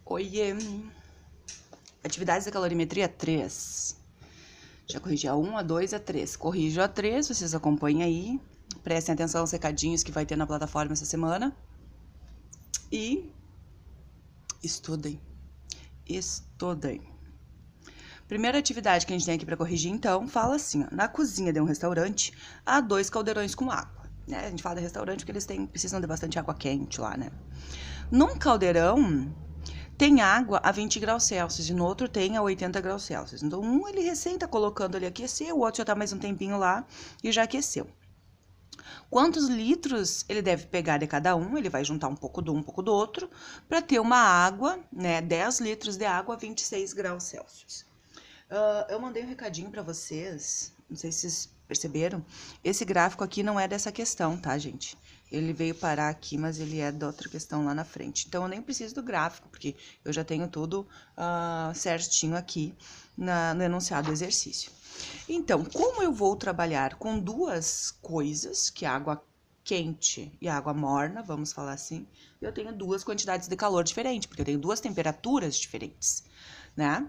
Oiê! Atividades da calorimetria 3. Já corrigi a 1, a 2, a 3. Corrijo a 3, vocês acompanhem aí. Prestem atenção aos recadinhos que vai ter na plataforma essa semana. E estudem. Estudem. Primeira atividade que a gente tem aqui para corrigir, então, fala assim, ó, na cozinha de um restaurante, há 2 caldeirões com água. Né? A gente fala de restaurante porque eles precisam de bastante água quente lá, né? Num caldeirão tem água a 20 graus Celsius e no outro tem a 80 graus Celsius. Então, um ele recém tá colocando ali aquecer, o outro já tá mais um tempinho lá e já aqueceu. Quantos litros ele deve pegar de cada um? Ele vai juntar um pouco de um pouco do outro para ter uma água, né? 10 litros de água a 26 graus Celsius. Eu mandei um recadinho para vocês, não sei se vocês perceberam. Esse gráfico aqui não é dessa questão, tá, gente? Ele veio parar aqui, mas ele é da outra questão lá na frente. Então, eu nem preciso do gráfico, porque eu já tenho tudo certinho aqui no enunciado do exercício. Então, como eu vou trabalhar com duas coisas, que é água quente e água morna, vamos falar assim, eu tenho duas quantidades de calor diferentes, porque eu tenho duas temperaturas diferentes, né?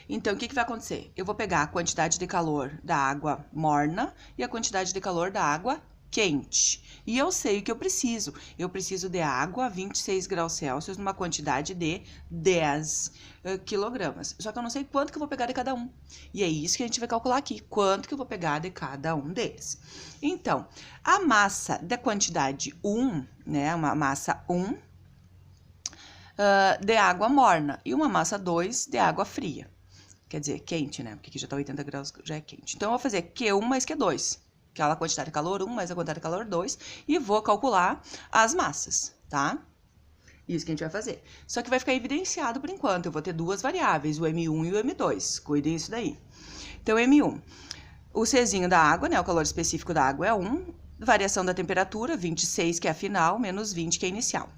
Então, o que vai acontecer? Eu vou pegar a quantidade de calor da água morna e a quantidade de calor da água quente. E eu sei o que eu preciso. Eu preciso de água a 26 graus Celsius numa quantidade de 10 quilogramas. Só que eu não sei quanto que eu vou pegar de cada um. E é isso que a gente vai calcular aqui. Quanto que eu vou pegar de cada um deles. Então, a massa da quantidade 1, né? Uma massa 1 de água morna e uma massa 2 de água fria. Quer dizer, quente, né? Porque aqui já tá 80 graus, já é quente. Então, eu vou fazer Q1 mais Q2. Aquela quantidade de calor 1 mais a quantidade de calor 2, e vou calcular as massas, tá? Isso que a gente vai fazer. Só que vai ficar evidenciado por enquanto. Eu vou ter duas variáveis, o M1 e o M2. Cuidem isso daí. Então, M1. O Czinho da água, né? O calor específico da água é 1. Variação da temperatura, 26, que é a final, menos 20, que é a inicial.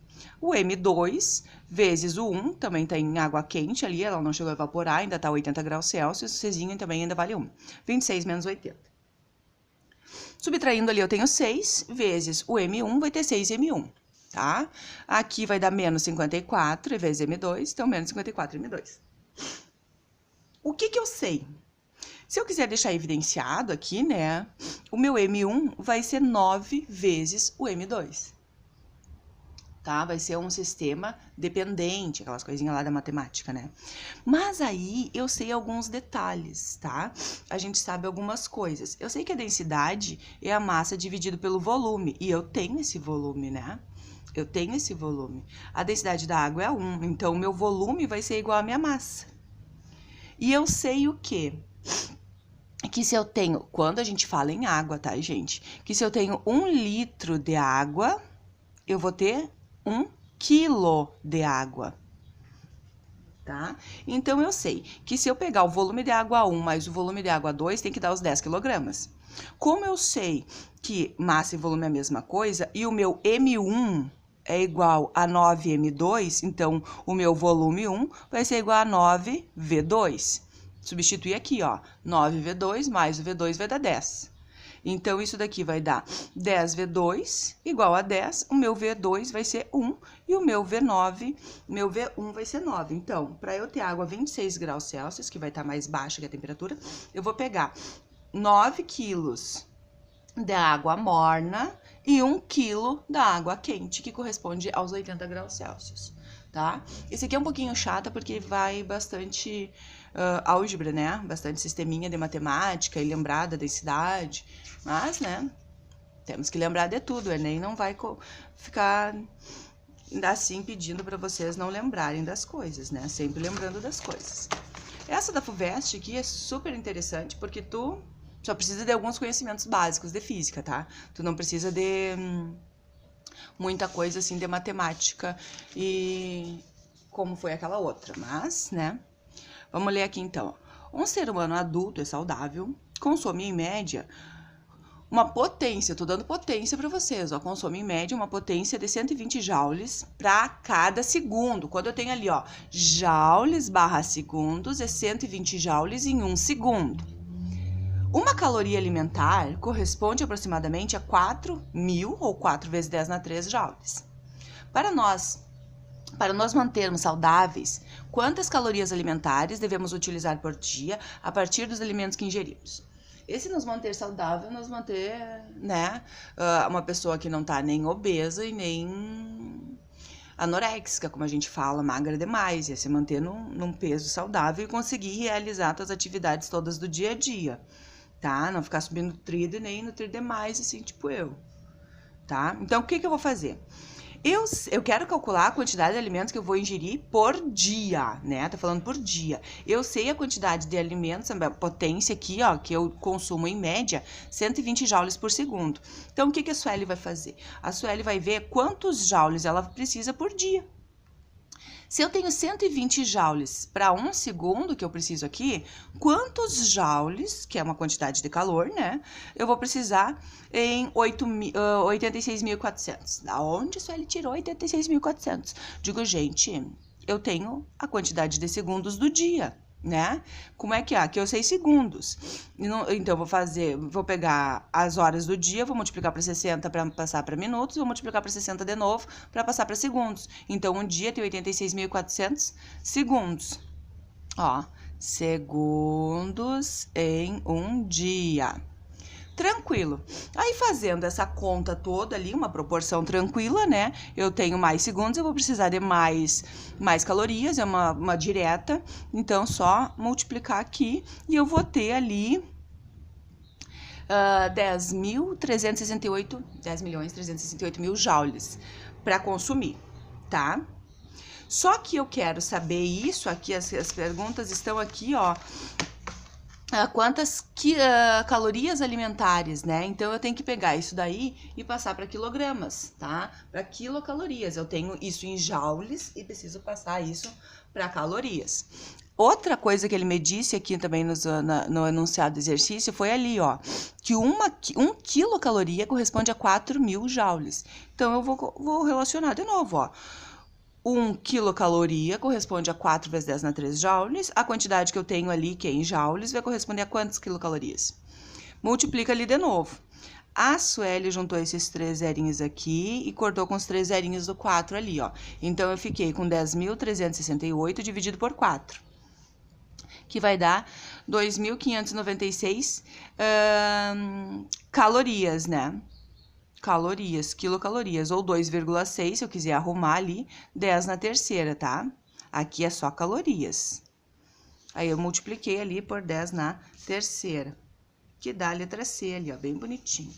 O M2 vezes o 1, também está em água quente ali, ela não chegou a evaporar, ainda está 80 graus Celsius. O Czinho também ainda vale 1. 26 menos 80. Subtraindo ali eu tenho 6, vezes o M1 vai ter 6M1, tá? Aqui vai dar menos 54 vezes M2, então menos 54 M2. O que eu sei? Se eu quiser deixar evidenciado aqui, né, o meu M1 vai ser 9 vezes o M2. Tá? Vai ser um sistema dependente, aquelas coisinhas lá da matemática, né? Mas aí eu sei alguns detalhes, tá? A gente sabe algumas coisas. Eu sei que a densidade é a massa dividido pelo volume, e eu tenho esse volume, né? Eu tenho esse volume. A densidade da água é 1, então o meu volume vai ser igual à minha massa. E eu sei o quê? Que se eu tenho, quando a gente fala em água, tá, gente? Que se eu tenho 1 litro de água, eu vou ter 1 quilo de água, tá? Então, eu sei que se eu pegar o volume de água 1 mais o volume de água 2, tem que dar os 10 quilogramas. Como eu sei que massa e volume é a mesma coisa, e o meu M1 é igual a 9M2, então, o meu volume 1 vai ser igual a 9V2. Substituir aqui, ó, 9V2 mais o V2 vai dar 10. Então, isso daqui vai dar 10V2 igual a 10, o meu V2 vai ser 1 e o meu V9, meu V1 vai ser 9. Então, para eu ter água a 26 graus Celsius, que vai estar mais baixa que a temperatura, eu vou pegar 9 quilos de água morna e 1 quilo da água quente, que corresponde aos 80 graus Celsius, tá? Esse aqui é um pouquinho chato porque vai bastante álgebra, né? Bastante sisteminha de matemática e lembrar da densidade. Mas, né? Temos que lembrar de tudo. O Enem não vai ficar assim pedindo para vocês não lembrarem das coisas, né? Sempre lembrando das coisas. Essa da FUVEST aqui é super interessante porque tu só precisa de alguns conhecimentos básicos de física, tá? Tu não precisa de muita coisa assim de matemática e como foi aquela outra, mas, né? Vamos ler aqui então. Um ser humano adulto e saudável consome em média uma potência, eu tô dando potência para vocês, ó, consome em média uma potência de 120 joules para cada segundo. Quando eu tenho ali, ó, joules barra segundos, é 120 joules em 1 segundo. Uma caloria alimentar corresponde aproximadamente a 4.000 ou 4 vezes 10 na 3 joules. Para nós Para nós mantermos saudáveis, quantas calorias alimentares devemos utilizar por dia a partir dos alimentos que ingerimos? Esse nos manter saudável, nos manter, né, uma pessoa que não tá nem obesa e nem anoréxica, como a gente fala, magra demais, ia se manter num peso saudável e conseguir realizar as atividades todas do dia a dia, tá? Não ficar subindo nutrido e nem nutrir demais, assim, tipo eu, tá? Então, o que eu vou fazer? Eu quero calcular a quantidade de alimentos que eu vou ingerir por dia, né? Tá falando por dia. Eu sei a quantidade de alimentos, a potência aqui, ó, que eu consumo em média, 120 joules por segundo. Então, o que a Sueli vai fazer? A Sueli vai ver quantos joules ela precisa por dia. Se eu tenho 120 joules para 1 segundo, que eu preciso aqui, quantos joules, que é uma quantidade de calor, né? Eu vou precisar em 86.400. Da onde Sueli tirou 86.400? Digo, gente, eu tenho a quantidade de segundos do dia, né? Como é que é? Aqui eu sei segundos. Então, vou pegar as horas do dia, vou multiplicar para 60 para passar para minutos, vou multiplicar para 60 de novo para passar para segundos. Então, um dia tem 86.400 segundos. Ó, segundos em um dia. Tranquilo. Aí, fazendo essa conta toda ali, uma proporção tranquila, né? Eu tenho mais segundos, eu vou precisar de mais calorias, é uma direta. Então, só multiplicar aqui e eu vou ter ali 10.368.000 joules para consumir, tá? Só que eu quero saber isso aqui, as perguntas estão aqui, ó. Quantas calorias alimentares, né? Então, eu tenho que pegar isso daí e passar para quilogramas, tá? Para quilocalorias. Eu tenho isso em joules e preciso passar isso para calorias. Outra coisa que ele me disse aqui também no enunciado do exercício foi ali, ó, que 1 quilocaloria corresponde a 4.000 joules. Então, eu vou relacionar de novo, ó. 1 quilocaloria corresponde a 4 vezes 10 na 3 joules. A quantidade que eu tenho ali, que é em joules, vai corresponder a quantas quilocalorias? Multiplica ali de novo. A Sueli juntou esses 3 zerinhos aqui e cortou com os 3 zerinhos do 4 ali, ó. Então, eu fiquei com 10.368 dividido por 4, que vai dar 2.596 calorias, né? Quilocalorias, ou 2,6, se eu quiser arrumar ali, 10 na terceira, tá? Aqui é só calorias. Aí, eu multipliquei ali por 10 na terceira, que dá a letra C ali, ó, bem bonitinho,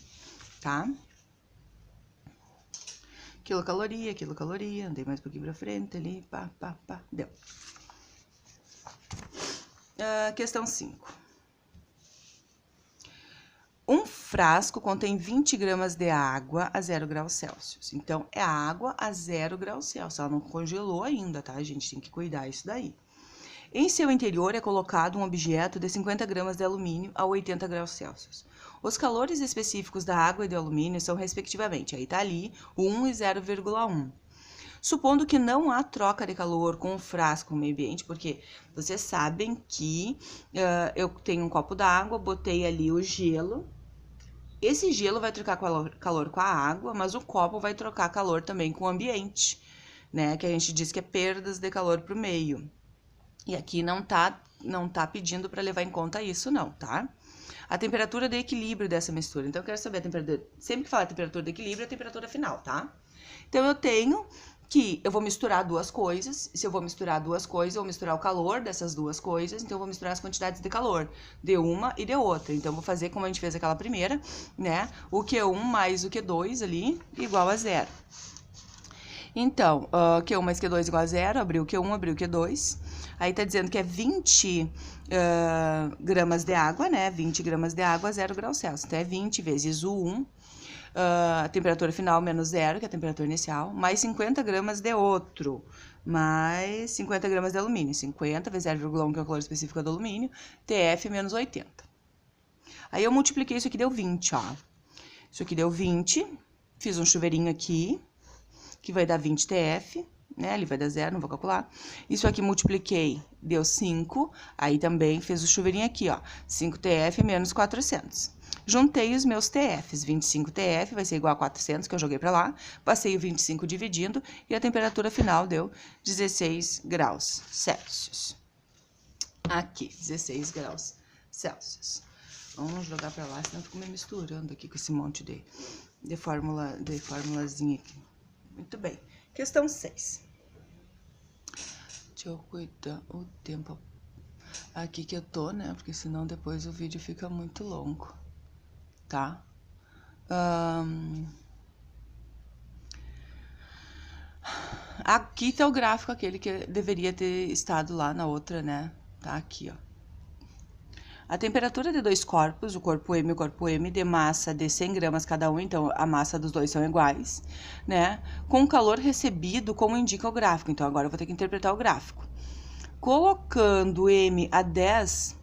tá? Quilocaloria, andei mais um pouquinho pra frente ali, pá, deu. Questão 5. Um frasco contém 20 gramas de água a 0 graus Celsius. Então, é água a 0 graus Celsius. Ela não congelou ainda, tá? A gente tem que cuidar disso daí. Em seu interior é colocado um objeto de 50 gramas de alumínio a 80 graus Celsius. Os calores específicos da água e do alumínio são, respectivamente, aí tá ali, 1 e 0,1. Supondo que não há troca de calor com o frasco no meio ambiente, porque vocês sabem que eu tenho um copo d'água, botei ali o gelo. Esse gelo vai trocar calor com a água, mas o copo vai trocar calor também com o ambiente, né? Que a gente diz que é perdas de calor para o meio. E aqui não tá pedindo para levar em conta isso, não, tá? A temperatura de equilíbrio dessa mistura. Então, eu quero saber a temperatura. Sempre que falar temperatura de equilíbrio, é a temperatura final, tá? Então, eu tenho que eu vou misturar duas coisas. Se eu vou misturar duas coisas, eu vou misturar o calor dessas duas coisas. Então, eu vou misturar as quantidades de calor de uma e de outra. Então, eu vou fazer como a gente fez aquela primeira, né? O Q1 mais o Q2 ali, igual a 0. Então, Q1 mais Q2 igual a 0, abriu o Q1, abriu o Q2. Aí tá dizendo que é 20 gramas de água, né? 20 gramas de água a 0 graus Celsius. Então, é 20 vezes o 1, a temperatura final menos 0, que é a temperatura inicial, mais 50 gramas de outro, mais 50 gramas de alumínio. 50 vezes 0,1, que é o calor específico do alumínio, TF menos 80. Aí, eu multipliquei isso aqui, deu 20, ó. Isso aqui deu 20, fiz um chuveirinho aqui, que vai dar 20 TF, né? Ali vai dar 0, não vou calcular. Isso aqui multipliquei, deu 5. Aí também fez o chuveirinho aqui, ó. 5TF menos 400. Juntei os meus TFs. 25TF vai ser igual a 400, que eu joguei para lá. Passei o 25 dividindo e a temperatura final deu 16 graus Celsius. Aqui, 16 graus Celsius. Vamos jogar para lá, senão eu fico me misturando aqui com esse monte de formulazinha aqui. Muito bem. Questão 6. Deixa eu cuidar o tempo aqui que eu tô, né? Porque senão depois o vídeo fica muito longo, tá? Aqui tá o gráfico, aquele que deveria ter estado lá na outra, né? Tá aqui, ó. A temperatura de dois corpos, o corpo M e o corpo M, de massa de 100 gramas cada um, então a massa dos dois são iguais, né? Com o calor recebido, como indica o gráfico. Então, agora eu vou ter que interpretar o gráfico. Colocando M a 10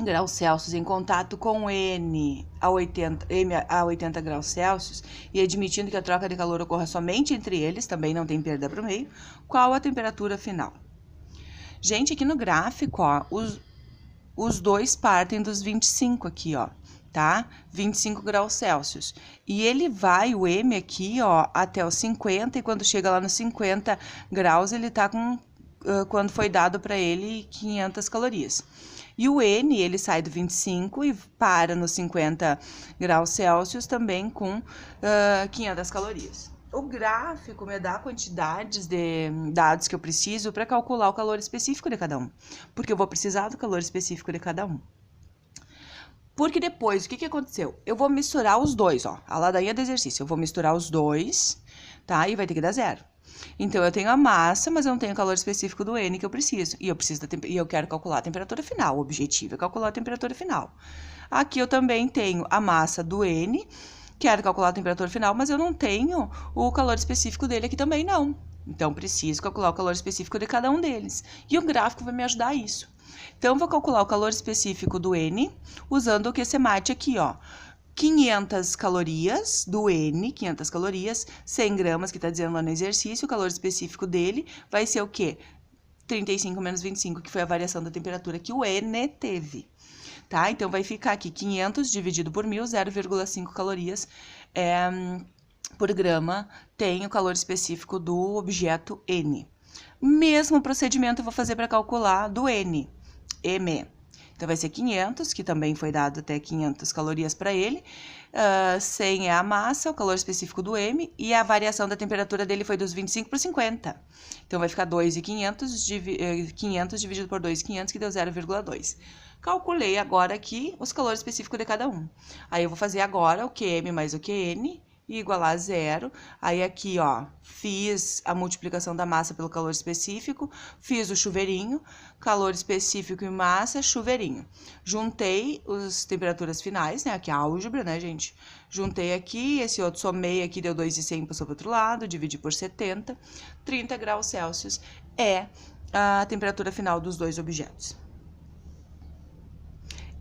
graus Celsius em contato com M a 80 graus Celsius e admitindo que a troca de calor ocorra somente entre eles, também não tem perda para o meio, qual a temperatura final? Gente, aqui no gráfico, ó, os dois partem dos 25 aqui, ó, tá? 25 graus Celsius. E ele vai, o M aqui, ó, até os 50, e quando chega lá nos 50 graus, ele tá com, quando foi dado para ele, 500 calorias. E o N, ele sai do 25 e para nos 50 graus Celsius também com 500 calorias. O gráfico me dá quantidades de dados que eu preciso para calcular o calor específico de cada um. Porque eu vou precisar do calor específico de cada um. Porque depois, o que aconteceu? Eu vou misturar os dois, ó. A ladainha do exercício. Eu vou misturar os dois, tá? E vai ter que dar 0. Então, eu tenho a massa, mas eu não tenho o calor específico do N que eu preciso. E eu quero calcular a temperatura final. O objetivo é calcular a temperatura final. Aqui eu também tenho a massa do N. Quero calcular a temperatura final, mas eu não tenho o calor específico dele aqui também, não. Então, preciso calcular o calor específico de cada um deles. E o gráfico vai me ajudar a isso. Então, vou calcular o calor específico do N usando o QCMAT aqui, ó. 500 calorias do N, 500 calorias, 100 gramas, que está dizendo lá no exercício, o calor específico dele vai ser o quê? 35 menos 25, que foi a variação da temperatura que o N teve. Tá? Então, vai ficar aqui 500 dividido por 1.000, 0,5 calorias por grama tem o calor específico do objeto N. Mesmo procedimento eu vou fazer para calcular do N, M. Então, vai ser 500, que também foi dado até 500 calorias para ele. 100 é a massa, o calor específico do M, e a variação da temperatura dele foi dos 25 para os 50. Então, vai ficar 2,500 500 dividido por 2,500, que deu 0,2. Calculei agora aqui os calores específicos de cada um. Aí, eu vou fazer agora o QM mais o QN, e igualar a 0. Aí, aqui, ó, fiz a multiplicação da massa pelo calor específico, fiz o chuveirinho, calor específico e massa, chuveirinho. Juntei as temperaturas finais, né, aqui é a álgebra, né, gente? Juntei aqui, esse outro somei aqui, deu 2,100, passou para o outro lado, dividi por 70, 30 graus Celsius é a temperatura final dos dois objetos.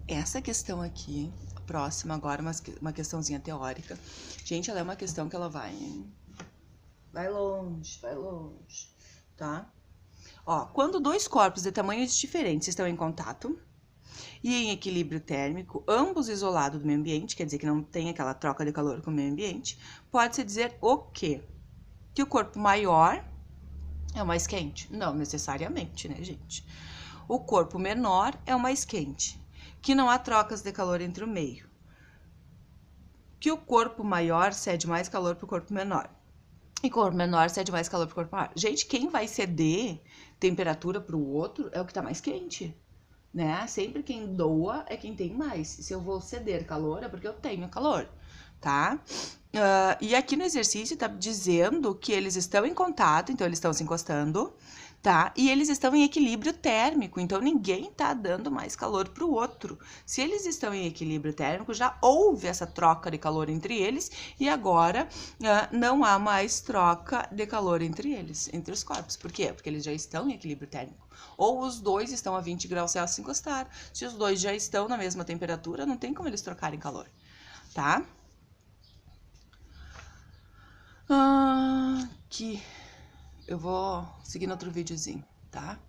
Essa questão aqui, próxima agora, uma questãozinha teórica. Gente, ela é uma questão que ela vai longe, tá? Ó, quando dois corpos de tamanhos diferentes estão em contato e em equilíbrio térmico, ambos isolados do meio ambiente, quer dizer que não tem aquela troca de calor com o meio ambiente, pode-se dizer o quê? Que o corpo maior é o mais quente? Não necessariamente, né, gente? O corpo menor é o mais quente. Que não há trocas de calor entre o meio. Que o corpo maior cede mais calor para o corpo menor. E o corpo menor cede mais calor para o corpo maior. Gente, quem vai ceder temperatura para o outro é o que está mais quente, né? Sempre quem doa é quem tem mais. Se eu vou ceder calor é porque eu tenho calor, tá? E aqui no exercício está dizendo que eles estão em contato, então eles estão se encostando, tá? E eles estão em equilíbrio térmico, então ninguém tá dando mais calor para o outro. Se eles estão em equilíbrio térmico, já houve essa troca de calor entre eles e agora não há mais troca de calor entre eles, entre os corpos. Por quê? Porque eles já estão em equilíbrio térmico. Ou os dois estão a 20 graus Celsius se encostar. Se os dois já estão na mesma temperatura, não tem como eles trocarem calor, tá? Aqui. eu vou seguir no outro videozinho, tá?